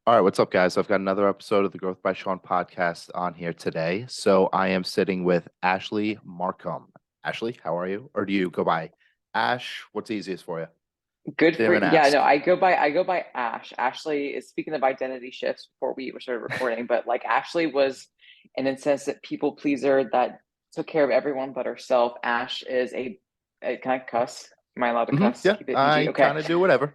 All right, what's up, guys? I've got another episode of the Growth by Shawn podcast on here today. So I am sitting with Ashley Marcum. Ashley, how are you? Or do you go by Ash? What's easiest for you? Good Didn't for even yeah, no, ask. I go by Ash. Ashley is speaking of identity shifts before we started recording, but like Ashley was an incessant people pleaser that took care of everyone but herself. Ash is can I cuss? Am I allowed to cuss? Yeah, Keep it PG. I Okay. kind of do whatever.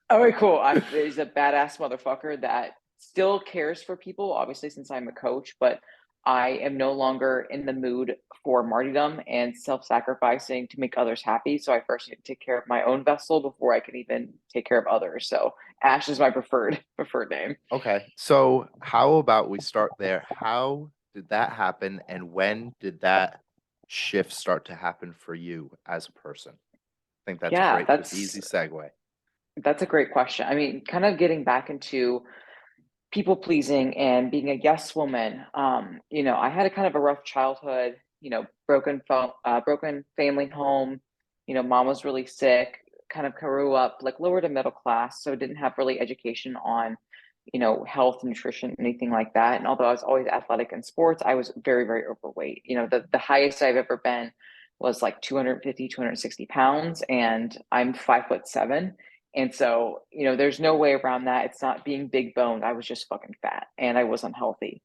All right, cool. He's a badass motherfucker that still cares for people, obviously, since I'm a coach, but I am no longer in the mood for martyrdom and self-sacrificing to make others happy. So I first need to take care of my own vessel before I can even take care of others. So Ash is my preferred name. Okay, so how about we start there? How did that happen, and when did that shift start to happen for you as a person? I think that's a Yeah, great, just easy segue. that's a great question. I mean, kind of getting back into people pleasing and being a yes woman. I had a kind of a rough childhood. Broken family home. Mom was really sick. Kind of grew up like lower to middle class, so didn't have really education on, health, nutrition, anything like that. And although I was always athletic in sports, I was very, very overweight. The highest I've ever been was like 250, 260 pounds, and I'm 5'7". And so, there's no way around that. It's not being big boned. I was just fucking fat and I wasn't healthy.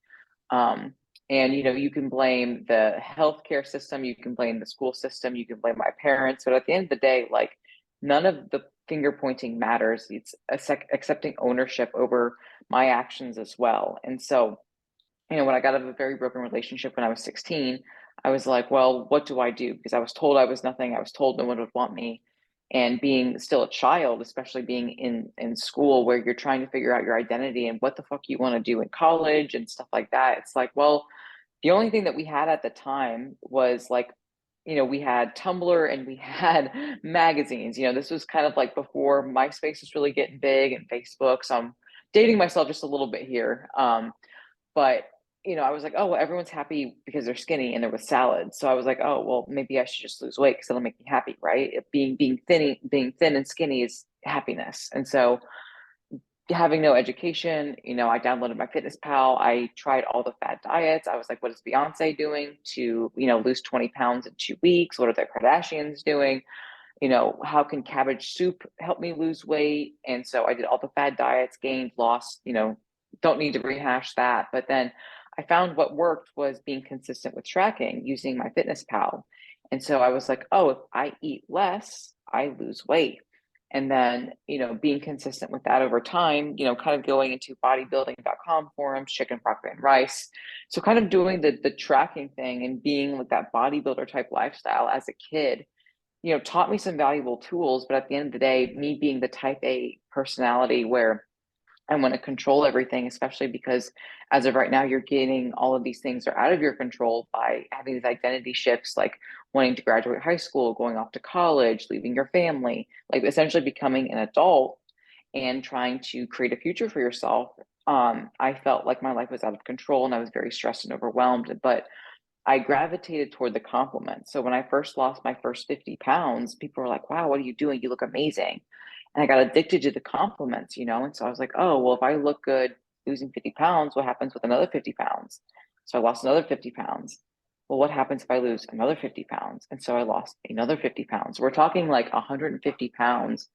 Um, and you can blame the healthcare system, you can blame the school system, you can blame my parents, but at the end of the day, like none of the finger pointing matters. It's accepting ownership over my actions as well. And so, when I got out of a very broken relationship when I was 16, I was like, well, what do I do? Because I was told I was nothing. I was told no one would want me. And being still a child, especially being in school where you're trying to figure out your identity and what the fuck you want to do in college and stuff like that. It's like, well, the only thing that we had at the time was like, we had Tumblr and we had magazines. This was kind of like before MySpace was really getting big and Facebook. So I'm dating myself just a little bit here. But I was like, oh, well, everyone's happy because they're skinny and there was salad. So I was like, oh, well, maybe I should just lose weight because it'll make me happy, right? Being thin and skinny is happiness. And so having no education, I downloaded my fitness pal. I tried all the fad diets. I was like, what is Beyonce doing to, lose 20 pounds in 2 weeks? What are the Kardashians doing? How can cabbage soup help me lose weight? And so I did all the fad diets, gained, lost, don't need to rehash that. But then I found what worked was being consistent with tracking using my fitness pal. And so I was like, oh, if I eat less, I lose weight. And then, being consistent with that over time, kind of going into bodybuilding.com forums, chicken, broccoli, and rice. So kind of doing the tracking thing and being like that bodybuilder type lifestyle as a kid, taught me some valuable tools. But at the end of the day, me being the type A personality where I want to control everything, especially because as of right now, you're getting all of these things are out of your control by having these identity shifts, like wanting to graduate high school, going off to college, leaving your family, like essentially becoming an adult and trying to create a future for yourself. I felt like my life was out of control and I was very stressed and overwhelmed. But I gravitated toward the compliments. So when I first lost my first 50 pounds, people were like, wow, what are you doing? You look amazing. And I got addicted to the compliments, And so I was like, oh, well, if I look good losing 50 pounds, what happens with another 50 pounds? So I lost another 50 pounds. Well, what happens if I lose another 50 pounds? And so I lost another 50 pounds. We're talking like 150 pounds,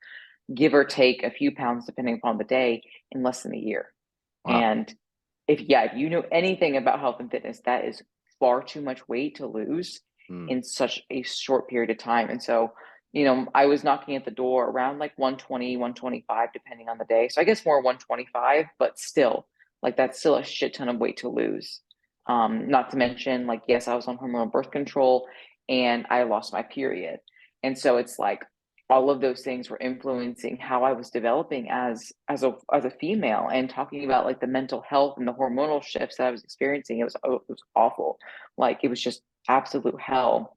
give or take a few pounds, depending upon the day, in less than a year. Wow. And if you know anything about health and fitness, that is far too much weight to lose Hmm. in such a short period of time. And so, I was knocking at the door around like 120, 125, depending on the day. So I guess more 125, but still, like that's still a shit ton of weight to lose. Not to mention, like, yes, I was on hormonal birth control and I lost my period. And so it's like all of those things were influencing how I was developing as a female, and talking about like the mental health and the hormonal shifts that I was experiencing. It was awful. Like it was just absolute hell.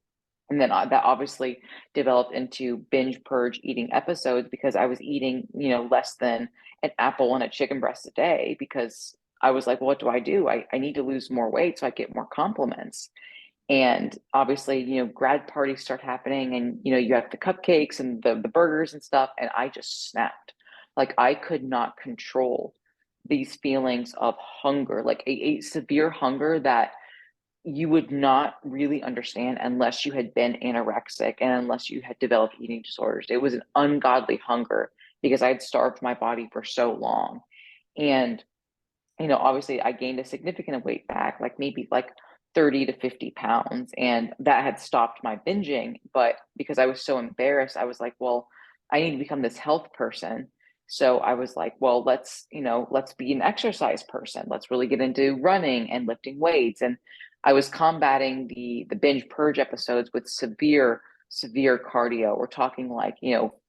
And then that obviously developed into binge purge eating episodes because I was eating, less than an apple and a chicken breast a day because I was like, well, what do I do? I need to lose more weight so I get more compliments. And obviously, grad parties start happening and, you have the cupcakes and the burgers and stuff. And I just snapped. Like I could not control these feelings of hunger, like a severe hunger that you would not really understand unless you had been anorexic and unless you had developed eating disorders. It was an ungodly hunger because I had starved my body for so long. And obviously I gained a significant weight back, like maybe like 30 to 50 pounds. And that had stopped my binging. But because I was so embarrassed, I was like, well, I need to become this health person. So I was like, well, let's be an exercise person. Let's really get into running and lifting weights. And I was combating the binge purge episodes with severe cardio. We're talking like,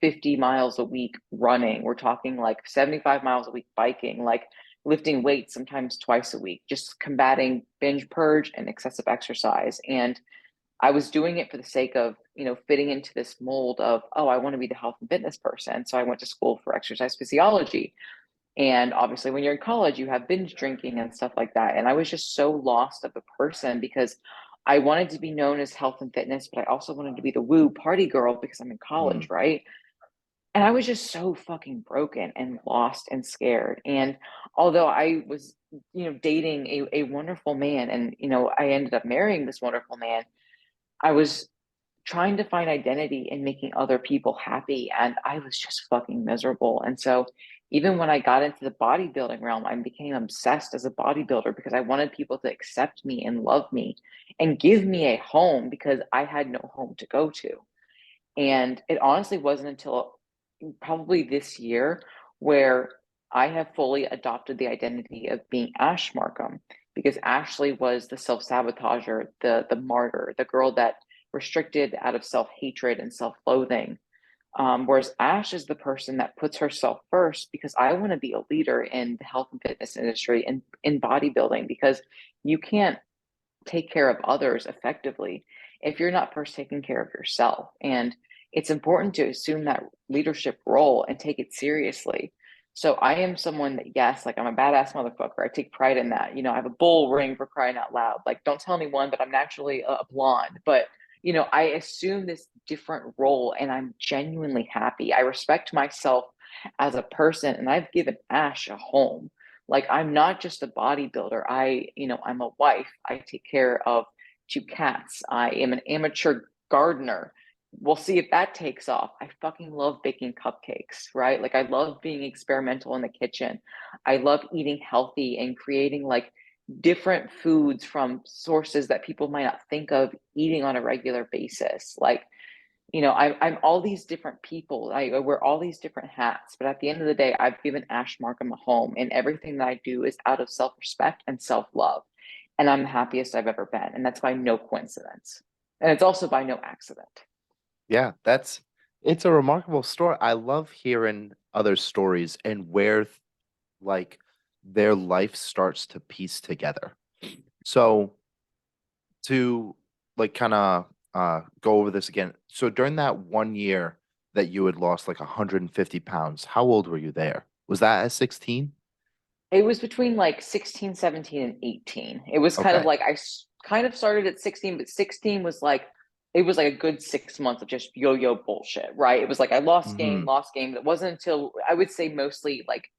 50 miles a week running. We're talking like 75 miles a week biking. Like lifting weights sometimes twice a week, just combating binge purge and excessive exercise. And I was doing it for the sake of, fitting into this mold of, oh, I want to be the health and fitness person. So I went to school for exercise physiology. And obviously, when you're in college, you have binge drinking and stuff like that. And I was just so lost of a person because I wanted to be known as health and fitness, but I also wanted to be the woo party girl because I'm in college, Mm, right? And I was just so fucking broken and lost and scared. And although I was, dating a wonderful man and, I ended up marrying this wonderful man, I was trying to find identity in making other people happy. And I was just fucking miserable. And so even when I got into the bodybuilding realm, I became obsessed as a bodybuilder because I wanted people to accept me and love me and give me a home because I had no home to go to. And it honestly wasn't until probably this year where I have fully adopted the identity of being Ash Markham because Ashley was the self-sabotager, the martyr, the girl that restricted out of self-hatred and self-loathing. Whereas Ash is the person that puts herself first because I want to be a leader in the health and fitness industry and in bodybuilding because you can't take care of others effectively if you're not first taking care of yourself. And it's important to assume that leadership role and take it seriously. So I am someone that, yes, like I'm a badass motherfucker. I take pride in that. I have a bull ring for crying out loud. Like, don't tell anyone, but I'm naturally a blonde. But, I assume this different role and I'm genuinely happy. I respect myself as a person and I've given Ash a home. Like I'm not just a bodybuilder. I'm a wife. I take care of two cats. I am an amateur gardener. We'll see if that takes off. I fucking love baking cupcakes, right? Like I love being experimental in the kitchen. I love eating healthy and creating like different foods from sources that people might not think of eating on a regular basis. Like I'm all these different people. I wear all these different hats, but at the end of the day, I've given Ash Markham a home, and everything that I do is out of self-respect and self-love. And I'm the happiest I've ever been. And that's by no coincidence. And it's also by no accident. yeah, it's a remarkable story. I love hearing other stories and where like their life starts to piece together. So to like kind of go over this again. So during that 1 year that you had lost like 150 pounds, how old were you there? Was that at 16? It was between like 16, 17, and 18. It was kind of Okay. like kind of started at 16, but 16 was like, it was like a good 6 months of just yo-yo bullshit, right? It was like I Hmm. lost game. But it wasn't until I would say mostly like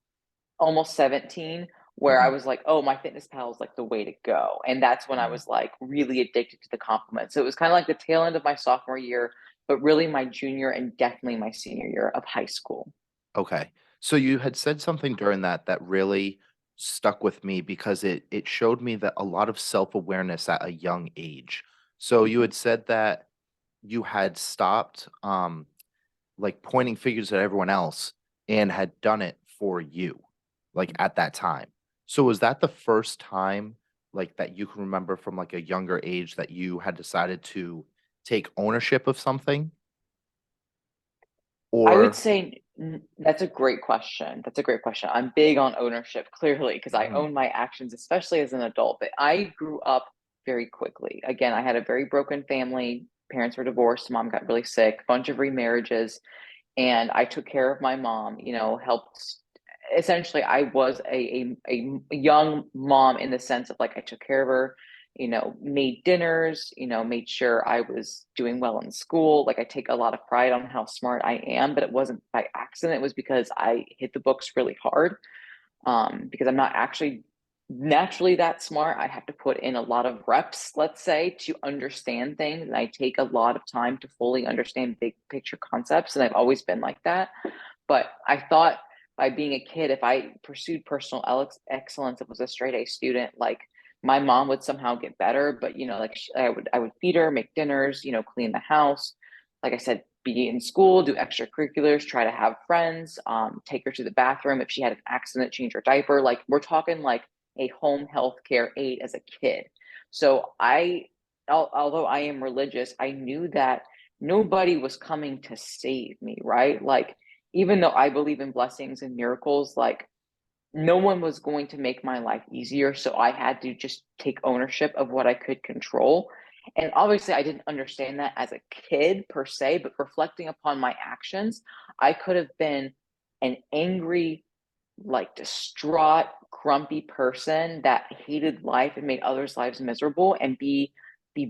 almost 17 where I Hmm. was like, oh, my fitness pal is like the way to go. And that's when I Hmm. was like really addicted to the compliments. So it was kind of like the tail end of my sophomore year, but really my junior and definitely my senior year of high school. Okay. So you had said something during that that really stuck with me because it showed me that a lot of self-awareness at a young age. So you had said that you had stopped like pointing fingers at everyone else and had done it for you, like at that time. So was that the first time like that you can remember from like a younger age that you had decided to take ownership of something? I would Or say that's a great question. That's a great question. I'm big on ownership, clearly, because I Mhm. own my actions, especially as an adult. But I grew up very quickly. Again, I had a very broken family. Parents were divorced. Mom got really sick, bunch of remarriages. And I took care of my mom, helped. Essentially, I was a young mom in the sense of like I took care of her, made dinners, made sure I was doing well in school. Like I take a lot of pride on how smart I am, but it wasn't by accident. It was because I hit the books really hard. because I'm not actually naturally that smart. I have to put in a lot of reps, let's say, to understand things. And I take a lot of time to fully understand big picture concepts. And I've always been like that. But I thought by being a kid, if I pursued personal excellence, it was a straight A student, like my mom would somehow get better. But like I would feed her, make dinners, clean the house. Like I said, be in school, do extracurriculars, try to have friends, take her to the bathroom. If she had an accident, change her diaper. Like we're talking like a home health care aide as a kid. So although I am religious, I knew that nobody was coming to save me, right? Like, even though I believe in blessings and miracles, like no one was going to make my life easier. So I had to just take ownership of what I could control. And obviously, I didn't understand that as a kid per se, but reflecting upon my actions, I could have been an angry, like distraught, grumpy person that hated life and made others' lives miserable and be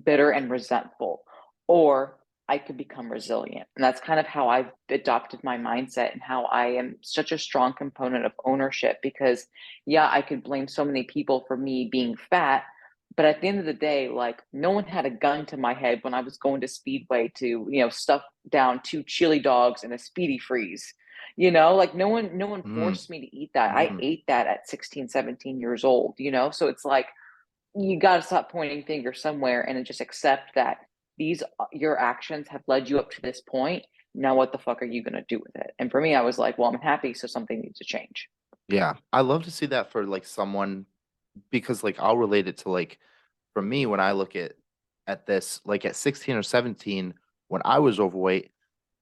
bitter and resentful. Or I could become resilient. And that's kind of how I've adopted my mindset and how I am such a strong component of ownership because yeah, I could blame so many people for me being fat, but at the end of the day, like no one had a gun to my head when I was going to Speedway to, stuff down two chili dogs and a speedy freeze. Like no one Mm, forced me to eat that. I mhm. ate that at 16, 17 years old, so it's like you got to stop pointing fingers somewhere and then just accept that these your actions have led you up to this point. Now what the fuck are you going to do with it? And for me, I was like, well, I'm happy, so something needs to change. Yeah, I love to see that for, like, someone because, like, I'll relate it to, like, for me, when I look at this, like, at 16 or 17, when I was overweight,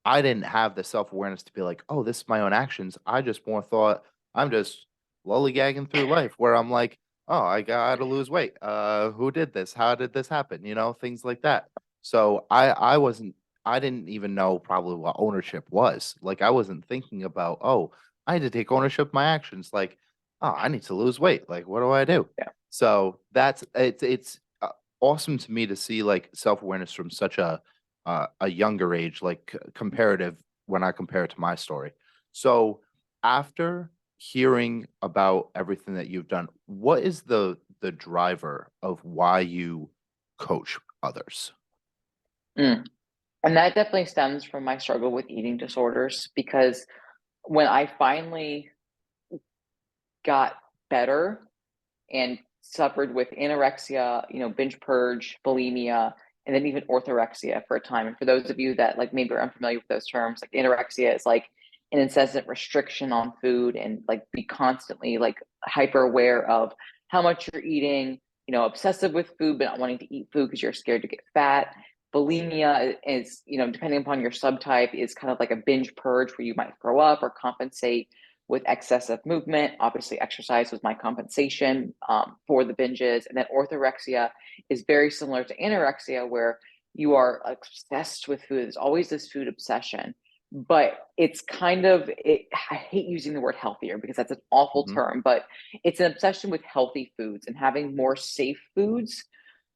I didn't have the self-awareness to be like, "Oh, this is my own actions." I just more thought, I'm just lollygagging through life where I'm like, "Oh, I gotta lose weight. Who did this? How did this happen?" Things like that. So I didn't even know probably what ownership was. Like, I wasn't thinking about, "Oh, I need to take ownership of my actions." Like, "Oh, I need to lose weight. Like, what do I do?" Yeah. So it's awesome to me to see, like, self-awareness from such a younger age, like comparative when I compare it to my story. So after hearing about everything that you've done, what is the driver of why you coach others? Mm. And that definitely stems from my struggle with eating disorders because when I finally got better and suffered with anorexia, binge purge, bulimia, and then even orthorexia for a time. And for those of you that like maybe are unfamiliar with those terms, like anorexia is like an incessant restriction on food and like be constantly like hyper aware of how much you're eating, obsessive with food, but not wanting to eat food because you're scared to get fat. Bulimia is, depending upon your subtype, is kind of like a binge purge where you might throw up or compensate with excessive movement. Obviously, exercise was my compensation for the binges. And then orthorexia is very similar to anorexia, where you are obsessed with food. There's always this food obsession, but it's kind of, I hate using the word healthier because that's an awful Mhm. term, but it's an obsession with healthy foods and having more safe foods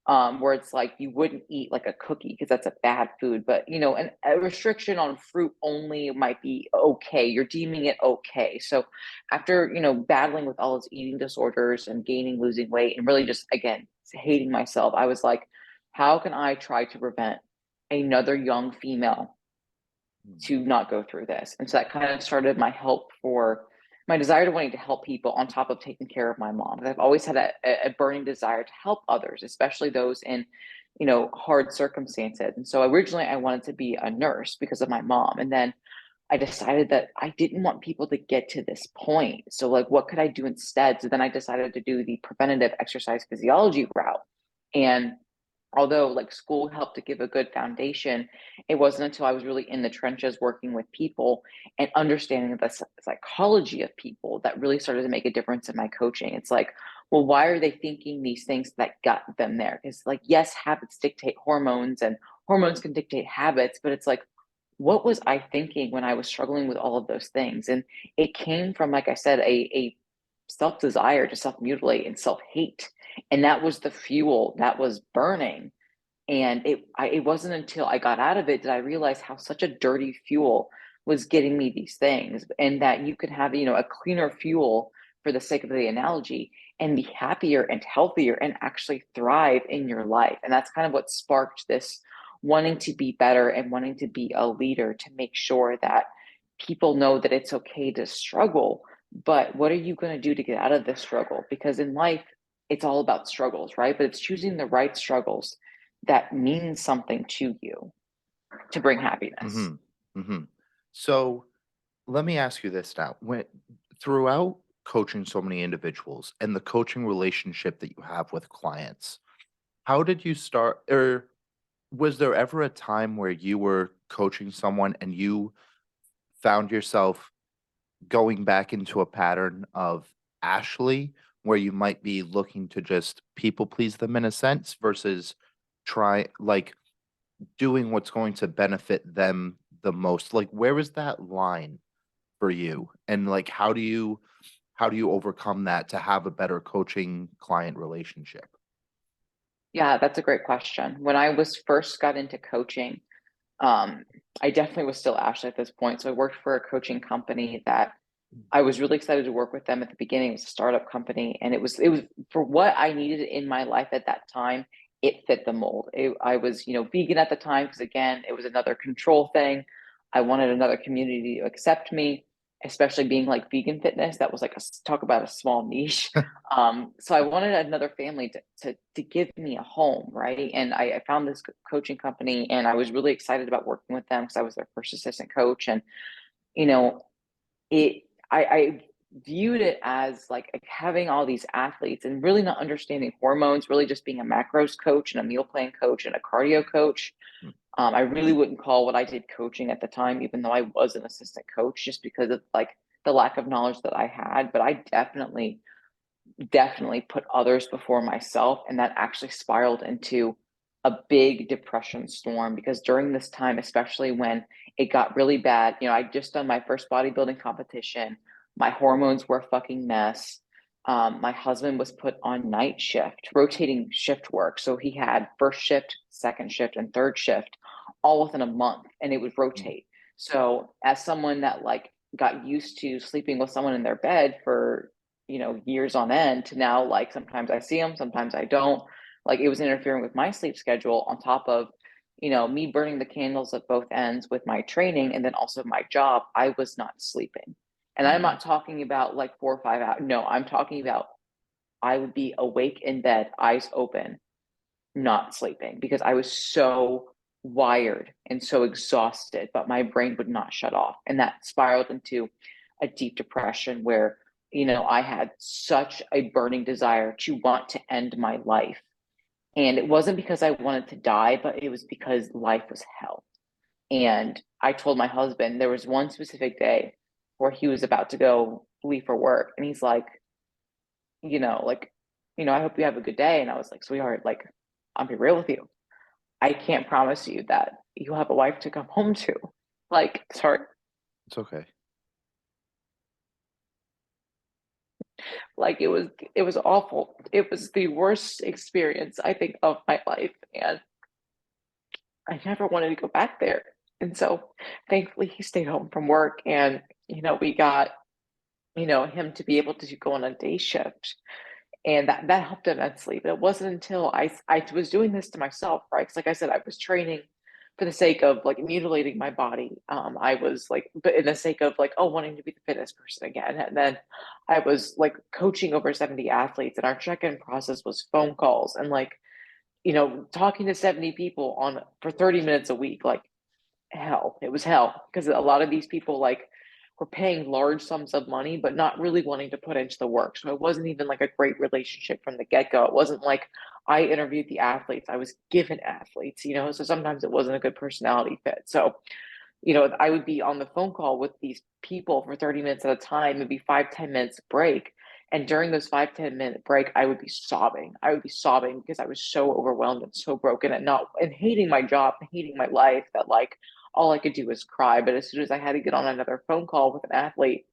where it's like you wouldn't eat like a cookie because that's a bad food, but a restriction on fruit only might be okay. You're deeming it okay. So after battling with all those eating disorders and gaining, losing weight, and really just again hating myself, I was like, how can I try to prevent another young female Mm. to not go through this? And so that kind of started my desire to wanting to help people on top of taking care of my mom. I've always had a burning desire to help others, especially those in, hard circumstances. And so originally I wanted to be a nurse because of my mom. And then I decided that I didn't want people to get to this point. So like, what could I do instead? So then I decided to do the preventative exercise physiology route. And although like school helped to give a good foundation, it wasn't until I was really in the trenches working with people and understanding the psychology of people that really started to make a difference in my coaching. It's like, well, why are they thinking these things that got them there? Because like, yes, habits dictate hormones and hormones can dictate habits, but it's like, what was I thinking when I was struggling with all of those things? And it came from, like I said, a self desire to self mutilate and self hate. And that was the fuel that was burning. And it wasn't until I got out of it did I realize how such a dirty fuel was getting me these things, and that you could have, a cleaner fuel for the sake of the analogy, and be happier and healthier and actually thrive in your life. And that's kind of what sparked this wanting to be better and wanting to be a leader, to make sure that people know that it's okay to struggle, but what are you going to do to get out of this struggle? Because in life, it's all about struggles, right? But it's choosing the right struggles that mean something to you to bring happiness. Mhm. Mhm. So, let me ask you this now. When throughout coaching so many individuals and the coaching relationship that you have with clients, how did you start, or was there ever a time where you were coaching someone and you found yourself going back into a pattern of Ashley, where you might be looking to just people please them in a sense versus try like doing what's going to benefit them the most? Like, where is that line for you? And like, how do you overcome that to have a better coaching client relationship? Yeah, that's a great question. When I was first got into coaching, um, I definitely was still Ashley at this point. So I worked for a coaching company that I was really excited to work with them at the beginning. It was a startup company, and it was for what I needed in my life at that time. It fit the mold. I was, vegan at the time because again, it was another control thing. I wanted another community to accept me, especially being like vegan fitness. That was like talk about a small niche. So I wanted another family to give me a home, right? And I found this coaching company, and I was really excited about working with them because I was their first assistant coach, and you know it I viewed it as like having all these athletes and really not understanding hormones, really just being a macros coach and a meal plan coach and a cardio coach. Mm, I really wouldn't call what I did coaching at the time, even though I was an assistant coach, just because of like the lack of knowledge that I had. But I definitely put others before myself, and that actually spiraled into a big depression storm because during this time, especially when it got really bad, I'd just done my first bodybuilding competition. My hormones were a fucking mess. My husband was put on night shift, rotating shift work. So he had first shift, second shift, and third shift all within a month, and it would mm, rotate. So as someone that like got used to sleeping with someone in their bed for years on end, to now like sometimes I see them, sometimes I don't. Like it was interfering with my sleep schedule on top of, me burning the candles at both ends with my training and then also my job. I was not sleeping. And I'm mhm, not talking about like 4 or 5 hours. No, I'm talking about I would be awake in bed, eyes open, not sleeping because I was so wired and so exhausted, but my brain would not shut off. And that spiraled into a deep depression where, I had such a burning desire to want to end my life. And it wasn't because I wanted to die, but it was because life was hell. And I told my husband there was one specific day where he was about to go leave for work. And he's like, like, I hope you have a good day. And I was like, sweetheart, like, I'll be real with you. I can't promise you that you'll have a wife to come home to. Like, sorry, it's okay. like it was awful. It was the worst experience I think of my life, and I never wanted to go back there. And so, thankfully, he stayed home from work, and we got him to be able to go on a day shift, and that helped immensely. But it wasn't until I was doing this to myself, right? Because like I said, I was training for the sake of like mutilating my body. I was like, but in the sake of like, oh, wanting to be the fitness person again. And then I was like coaching over 70 athletes, and our check-in process was phone calls and like, talking to 70 people on for 30 minutes a week. Like hell. It was hell because a lot of these people like were paying large sums of money, but not really wanting to put into the work. So it wasn't even like a great relationship from the get go. It wasn't like I interviewed the athletes, I was given athletes, So sometimes it wasn't a good personality fit. So, I would be on the phone call with these people for 30 minutes at a time, maybe 5, 10 minutes break. And during those 5, 10 minute break, I would be sobbing. I would be sobbing because I was so overwhelmed and so broken and not and hating my job and hating my life that like all I could do was cry. But as soon as I had to get on another phone call with an athlete,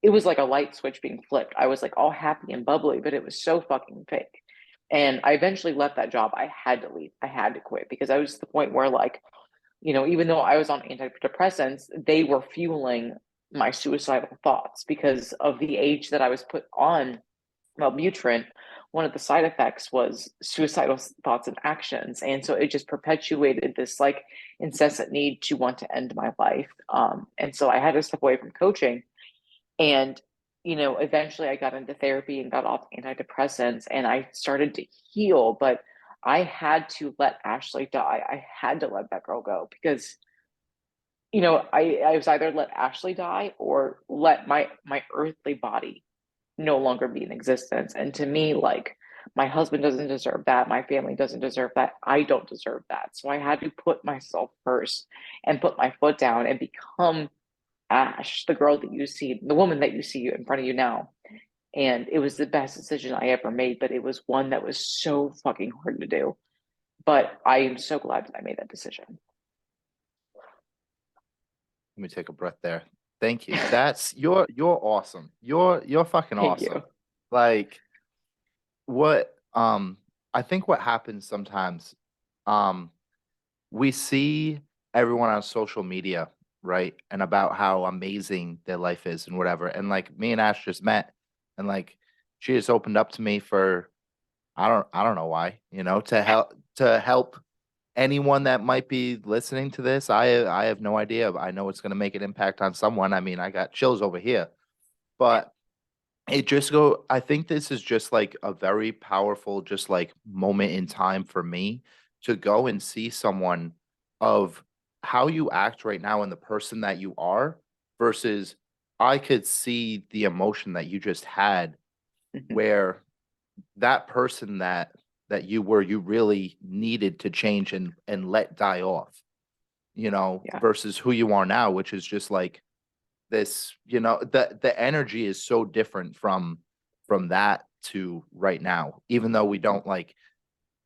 it was like a light switch being flipped. I was like all happy and bubbly, but it was so fucking fake. And I eventually left that job. I had to leave. I had to quit because I was to the point where like, even though I was on antidepressants, they were fueling my suicidal thoughts because of the age that I was put on Wellbutrin. One of the side effects was suicidal thoughts and actions, and so it just perpetuated this like incessant need to want to end my life. And so I had to step away from coaching, and eventually I got into therapy and got off antidepressants, and I started to heal. But I had to let Ashley die. I had to let that girl go because I was either let Ashley die or let my earthly body no longer be in existence. And to me, like, my husband doesn't deserve that. My family doesn't deserve that. I don't deserve that. So I had to put myself first and put my foot down and become Ash, the girl that you see, the woman that you see in front of you now. And it was the best decision I ever made, but it was one that was so fucking hard to do. But I am so glad that I made that decision. Let me take a breath there. Thank you. That's you're awesome. You're fucking Thank you. awesome. Like what I think what happens sometimes, um we see everyone on social media, right? And about how amazing their life is and whatever. And like me and Ash just met, and like she just opened up to me for I don't know why, to help anyone that might be listening to this. I have no idea. I know it's gonna make an impact on someone. I mean, I got chills over here. But I think this is just like a very powerful, just like moment in time for me to go and see someone of how you act right now and the person that you are versus I could see the emotion that you just had where that person that you were, you really needed to change and let die off, Yeah. versus who you are now, which is just like this, the energy is so different from that to right now, even though we don't like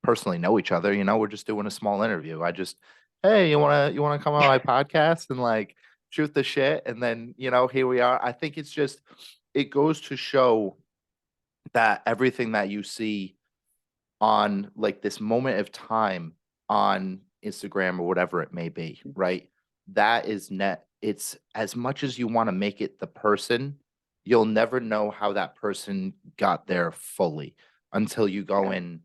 personally know each other. We're just doing a small interview. I just, hey, you want to come on my podcast and like shoot the shit, and then here we are. I think it's just, it goes to show that everything that you see on like this moment of time on Instagram or whatever it may be, right? That is net. It's as much as you want to make it the person, you'll never know how that person got there fully until you go Yeah. and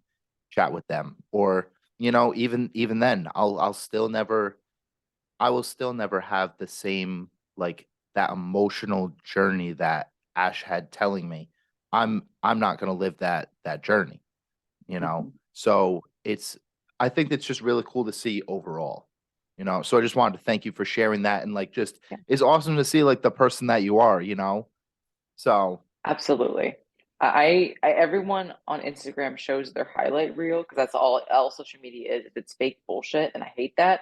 chat with them. Or, even then, I will still never have the same like that emotional journey that Ash had telling me. I'm not gonna live that journey, you know? Mhm. So I think it's just really cool to see overall, So I just wanted to thank you for sharing that, and like just Yeah. it's awesome to see like the person that you are. So Absolutely. Everyone on Instagram shows their highlight reel because that's all social media is. If it's fake bullshit, and I hate that.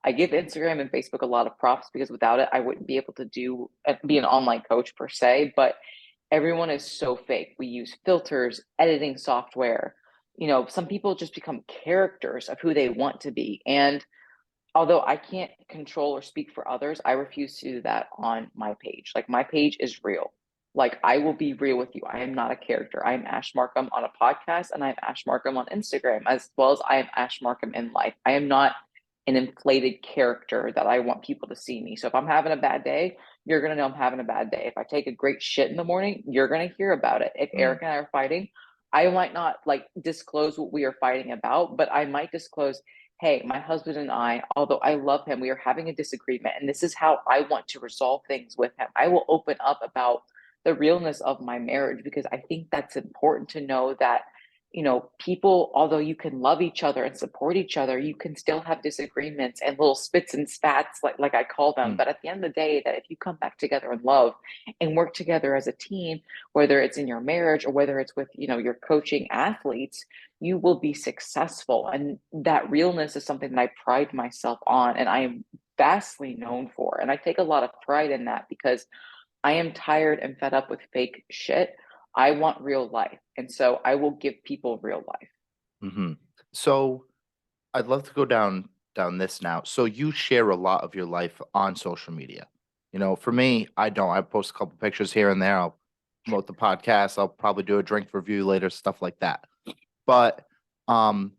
I give Instagram and Facebook a lot of props because without it, I wouldn't be able to be an online coach per se. But everyone is so fake. We use filters, editing software. Some people just become characters of who they want to be. And although I can't control or speak for others, I refuse to do that on my page. Like, my page is real. Like, I will be real with you. I am not a character. I am Ash Marcum on a podcast, and I'm Ash Marcum on Instagram, as well as I am Ash Marcum in life. I am not an inflated character that I want people to see me. So if I'm having a bad day, you're gonna know I'm having a bad day. If I take a great shit in the morning, you're gonna hear about it. If mm, Eric and I are fighting, I might not like disclose what we are fighting about, but I might disclose, hey, my husband and I, although I love him, we are having a disagreement, and this is how I want to resolve things with him. I will open up about the realness of my marriage because I think that's important to know that, people, although you can love each other and support each other, you can still have disagreements and little spits and spats, like I call them. mm, But at the end of the day, that if you come back together in love and work together as a team, whether it's in your marriage or whether it's with, your coaching athletes, you will be successful. And that realness is something that I pride myself on and I am vastly known for. And I take a lot of pride in that because I am tired and fed up with fake shit. I want real life. And so I will give people real life. hmm So I'd love to go down this now. So you share a lot of your life on social media. For me, I don't. I post a couple pictures here and there. I'll promote the podcast. I'll probably do a drink review later, stuff like that. But um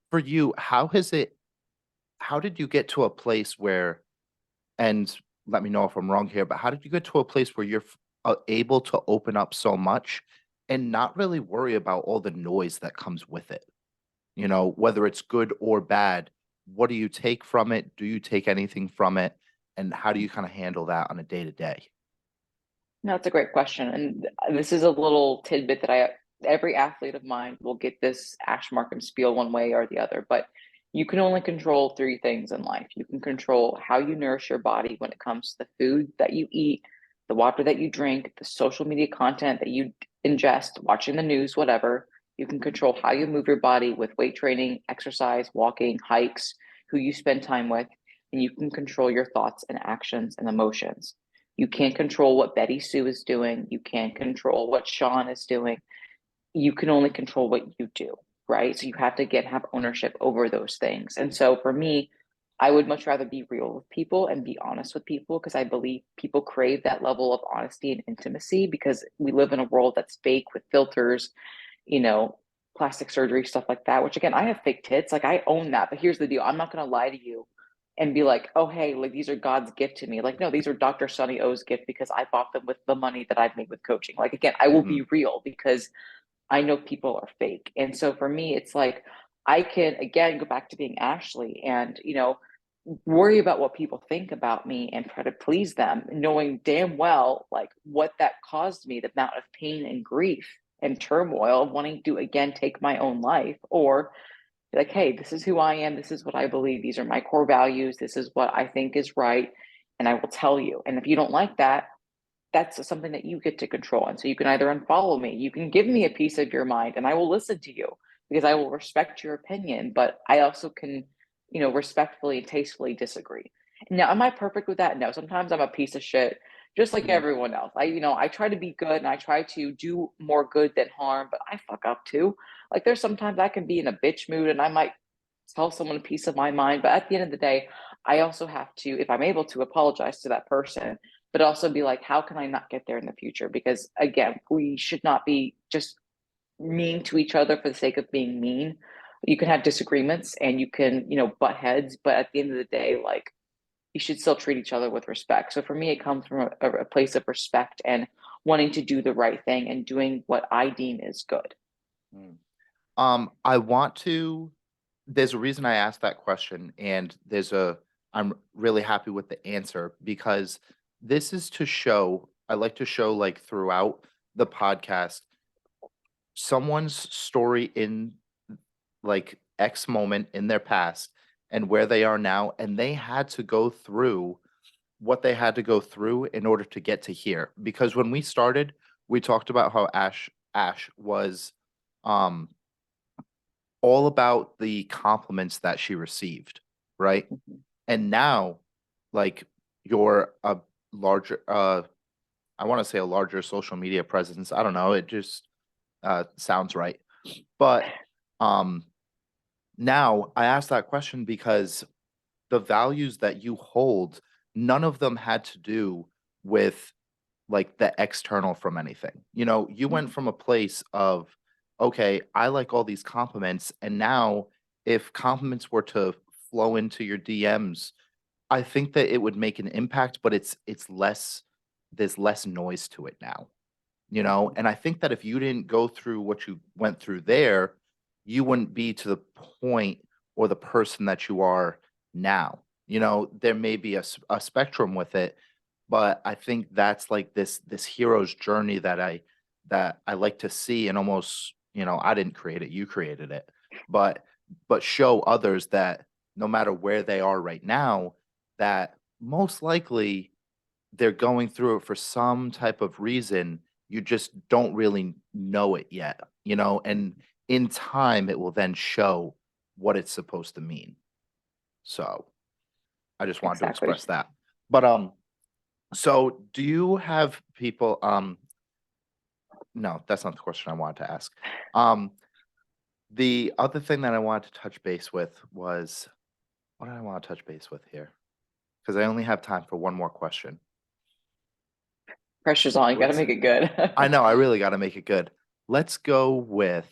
for you, how did you get to a place where, and let me know if I'm wrong here, but how did you get to a place where you're able to open up so much and not really worry about all the noise that comes with it? You know, whether it's good or bad, what do you take from it? Do you take anything from it? And how do you kind of handle that on a day to day? No, it's a great question. And this is a little tidbit that every athlete of mine will get this Ash Markham spiel one way or the other, but you can only control three things in life. You can control how you nourish your body when it comes to the food that you eat, the water that you drink, the social media content that you ingest, watching the news, whatever. You can control how you move your body with weight training, exercise, walking, hikes, who you spend time with, and you can control your thoughts and actions and emotions. You can't control what Betty Sue is doing. You can't control what Shawn is doing. You can only control what you do, right? So you have to have ownership over those things. And so for me, I would much rather be real with people and be honest with people because I believe people crave that level of honesty and intimacy because we live in a world that's fake with filters, you know, plastic surgery, stuff like that, which again, I have fake tits. Like I own that. But here's the deal. I'm not going to lie to you and be like, oh, hey, like these are God's gift to me. Like, no, these are Dr. Sunny O's gift because I bought them with the money that I've made with coaching. Like, again, I will Hmm. be real because I know people are fake. And so for me, it's like, I can, again, go back to being Ashley and, worry about what people think about me and try to please them, knowing damn well like what that caused me, the amount of pain and grief and turmoil of wanting to again take my own life or be like, hey, this is who I am, this is what I believe, these are my core values, this is what I think is right, and I will tell you. And if you don't like that, that's something that you get to control. And so you can either unfollow me, you can give me a piece of your mind, and I will listen to you because I will respect your opinion, but I also can, respectfully and tastefully disagree. Now, am I perfect with that? No. Sometimes I'm a piece of shit, just like Hmm. everyone else. I try to be good and I try to do more good than harm, but I fuck up too. Like there's sometimes I can be in a bitch mood and I might tell someone a piece of my mind, but at the end of the day, I also have to, if I'm able to, apologize to that person but also be like, how can I not get there in the future? Because again, we should not be just mean to each other for the sake of being mean. You can have disagreements and you can, butt heads, but at the end of the day, like you should still treat each other with respect. So for me, it comes from a place of respect and wanting to do the right thing and doing what I deem is good. Hmm. I want to there's a reason I asked that question, and I'm really happy with the answer because this is to show I like to show like throughout the podcast someone's story in like X moment in their past and where they are now, and they had to go through what they had to go through in order to get to here. Because when we started, we talked about how Ash was um all about the compliments that she received, right? Mhm. And now, like, you're a larger, I want to say a larger social media presence. I don't know. It just sounds right. But um, now I asked that question because the values that you hold, none of them had to do with like the external from anything. You know, you went from a place of, okay, I like all these compliments. And now if compliments were to flow into your DMs, I think that it would make an impact, but it's less there's less noise to it now, you know? And I think that if you didn't go through what you went through there, you wouldn't be to the point or the person that you are now. You know, there may be a spectrum with it, but I think that's like this hero's journey that I like to see and almost, you know, I didn't create it, you created it. But show others that no matter where they are right now, that most likely they're going through it for some type of reason. You just don't really know it yet, you know, and in time it will then show what it's supposed to mean. So I just wanted to Exactly. express that. But so do you have people no, that's not the question I wanted to ask. Um the other thing that I wanted to touch base with was what did I want to touch base with here? Because I only have time for one more question. Pressure's on. You got to Let's make it good. I know, I really gotta make it good. Let's go with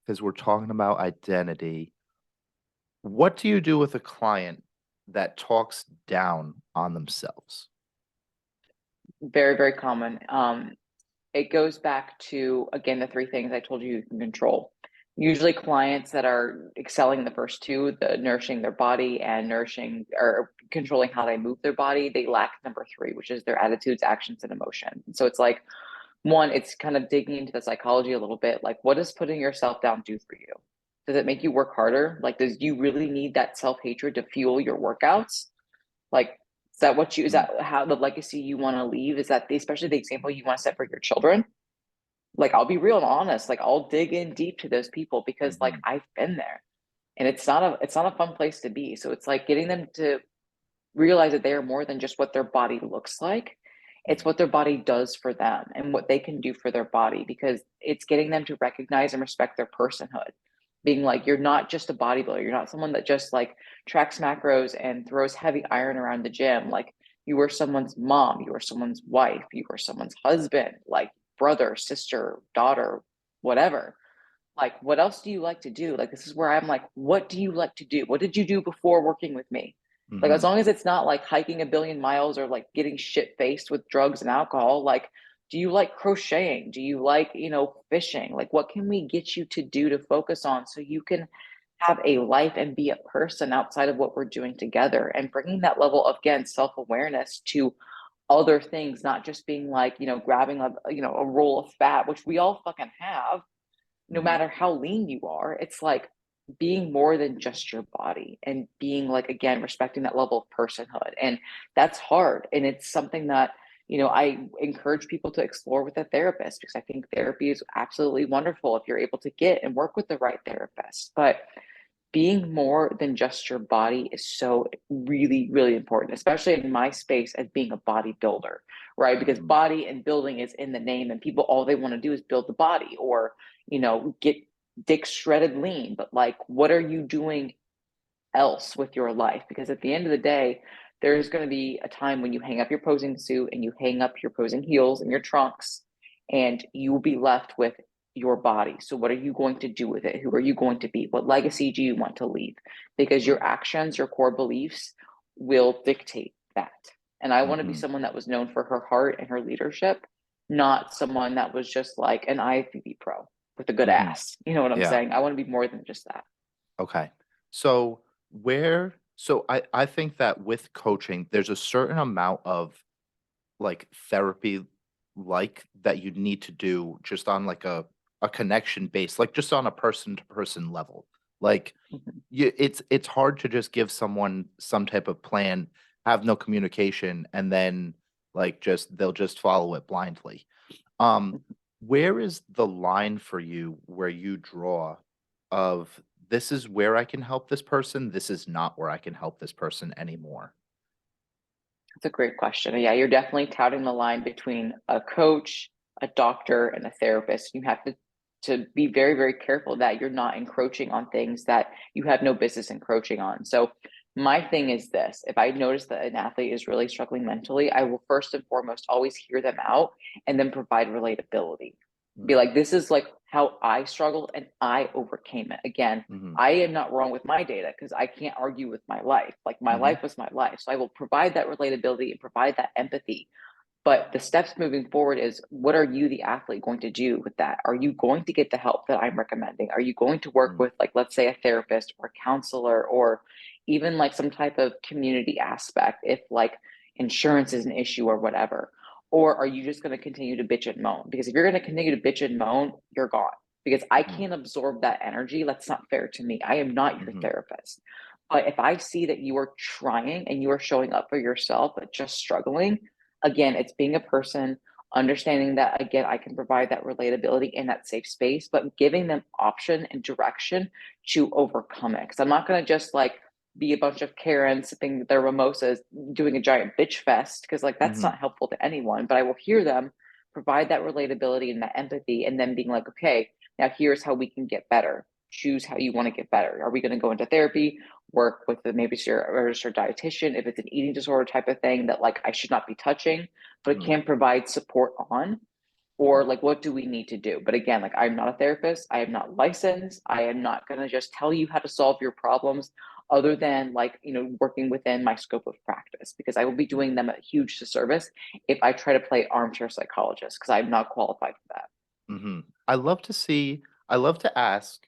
because 'cause we're talking about identity. What do you do with a client that talks down on themselves? Very, very common. It goes back to, again, the three things I told you you can control. Usually clients that are excelling in the first two, the nourishing their body and nourishing or controlling how they move their body, they lack number three, which is their attitudes, actions, and emotion. So it's like, one, it's kind of digging into the psychology a little bit. Like, what does putting yourself down do for you? Does it make you work harder? Like, does you really need that self-hatred to fuel your workouts? Like, is Mm, that how the legacy you want to leave? Is that especially the example you want to set for your children? Like, I'll be real and honest, like I'll dig in deep to those people because like mhm, I've been there, and it's not a fun place to be. So it's like getting them to realize that they are more than just what their body looks like. It's mhm, what their body does for them and what they can do for their body, because it's getting them to recognize and respect their personhood. Being like, you're not just a bodybuilder. You're not someone that just like tracks macros and throws heavy iron around the gym. Like, you are someone's mom, you are someone's wife, you are someone's husband, like brother, sister, daughter, whatever. Like, what else do you like to do? Like, this is where I'm like, what do you like to do? What did you do before working with me? Like, as mhm, long as it's not like hiking a billion miles or like getting shit faced with drugs and alcohol, like, do you like crocheting? Do you like, fishing? Like, what can we get you to do to focus on so you can have a life and be a person outside of what we're doing together, and bringing that level of, again, self awareness to other things, not just being like, grabbing a roll of fat, which we all fucking have, no mhm, matter how lean you are. It's like being more than just your body and being like, again, respecting that level of personhood. And that's hard. And it's something that, I encourage people to explore with a therapist, because I think therapy is absolutely wonderful if you're able to get and work with the right therapist. But being more than just your body is so really, really important, especially in my space as being a bodybuilder, right? Because mhm, body and building is in the name, and people, all they want to do is build the body or, get dick shredded lean. But like, what are you doing else with your life? Because at the end of the day, there's going to be a time when you hang up your posing suit and you hang up your posing heels and your trunks, and you will be left with your body. So, what are you going to do with it? Who are you going to be? What legacy do you want to leave? Because your actions, your core beliefs will dictate that. And I want to be mhm. someone that was known for her heart and her leadership, not someone that was just like an IFBB pro with a good Mhm. ass. You know what I'm Yeah. saying? I want to be more than just that. Okay. So I think that with coaching, there's a certain amount of like therapy like that you need to do just on like a connection base, like just on a person to person level. Like Mhm. it's hard to just give someone some type of plan, have no communication, and then like just they'll just follow it blindly. Um, where is the line for you where you draw of this is where I can help this person, this is not where I can help this person anymore? That's a great question. Yeah, you're definitely touting the line between a coach, a doctor, and a therapist. You have to be very, very careful that you're not encroaching on things that you have no business encroaching on. So my thing is this: if I notice that an athlete is really struggling mentally, I will first and foremost always hear them out and then provide relatability. Be Mm, like, this is like how I struggled and I overcame it. Again, mhm, I am not wrong with my data because I can't argue with my life. Like, my mhm, life was my life. So I will provide that relatability and provide that empathy. But the steps moving forward is, what are you, the athlete, going to do with that? Are you going to get the help that I'm recommending? Are you going to work mm, with, like, let's say, a therapist or a counselor, or even like some type of community aspect if like insurance is an issue or whatever? Or are you just going to continue to bitch and moan? Because if you're going to continue to bitch and moan, you're gone. Because I mhm, can't absorb that energy. That's not fair to me. I am not your mhm, therapist. But if I see that you are trying and you are showing up for yourself, but just struggling, again, it's being a person, understanding that, again, I can provide that relatability in that safe space, but giving them option and direction to overcome it. Because I'm not going to just like be a bunch of Karens sipping their mimosas, doing a giant bitch fest, because like that's mhm, not helpful to anyone. But I will hear them, provide that relatability and that empathy, and then being like, okay, now here's how we can get better. Choose how you want to get better. Are we going to go into therapy, work with the maybe your registered dietitian if it's an eating disorder type of thing that like I should not be touching, but it mhm, can provide support on? mhm, Or like, what do we need to do? But again, like, I'm not a therapist, I am not licensed, I am not going to just tell you how to solve your problems other than like, working within my scope of practice, because I will be doing them a huge disservice if I try to play armchair psychologist, because I'm not qualified for that. Hmm. I love to ask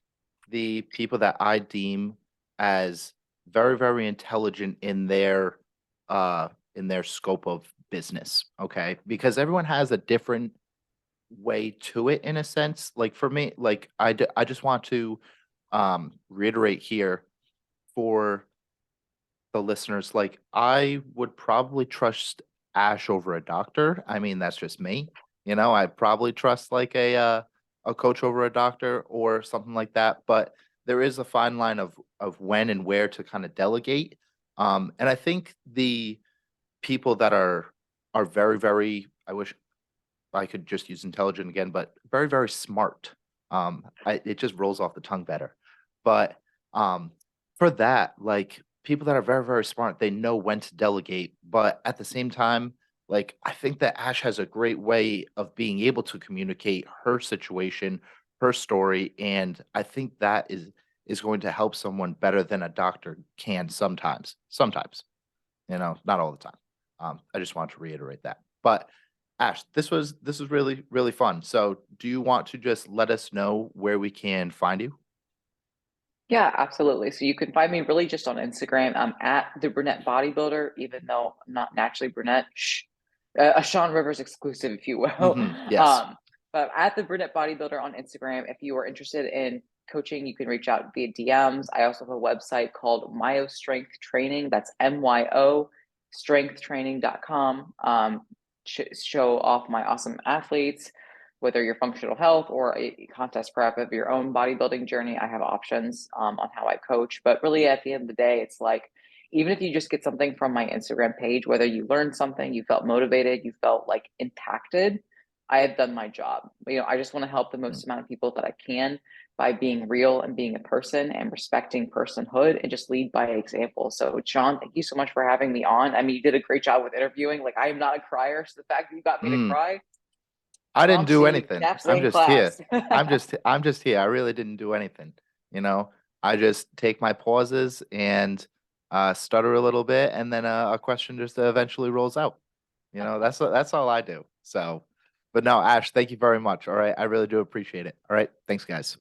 the people that I deem as very, very intelligent in their scope of business. Okay. Because everyone has a different way to it in a sense. Like for me, like I just want to reiterate here for the listeners, like I would probably trust Ash over a doctor. I mean, that's just me. You know, I'd probably trust like a coach over a doctor or something like that. But there is a fine line of when and where to kind of delegate. And I think the people that are very, very, I wish I could just use intelligent again, but very, very smart. It just rolls off the tongue better. But for that, like people that are very, very smart, they know when to delegate. But at the same time, like I think that Ash has a great way of being able to communicate her situation, her story, and I think that is going to help someone better than a doctor can sometimes. Sometimes, not all the time. I just want to reiterate that. But Ash, this was really, really fun. So do you want to just let us know where we can find you? Yeah, absolutely. So you can find me really just on Instagram. I'm at the brunette bodybuilder, even though I'm not naturally brunette. Shh. A Shawn Rivers exclusive, if you will. Yes. Um, but I'm at the brunette bodybuilder on Instagram. If you are interested in coaching, you can reach out via DMs. I also have a website called Myo Strength Training. That's MYO strengthtraining.com. Show off my awesome athletes, whether you're functional health or a contest prep of your own bodybuilding journey. I have options on how I coach. But really, at the end of the day, it's like, even if you just get something from my Instagram page, whether you learned something, you felt motivated, you felt like impacted, I have done my job. I just want to help the Mm. most amount of people that I can by being real and being a person and respecting personhood and just lead by example. So, Shawn, thank you so much for having me on. I mean, you did a great job with interviewing. Like, I am not a crier. So, the fact that you got me to Mm. cry, I didn't prompts do to you. anything. Naps I'm in just here. class. I'm just here. I really didn't do anything. You know, I just take my pauses and stutter a little bit, and then a question just eventually rolls out. That's all I do. So, but no, Ash, thank you very much. All right, I really do appreciate it. All right, thanks, guys.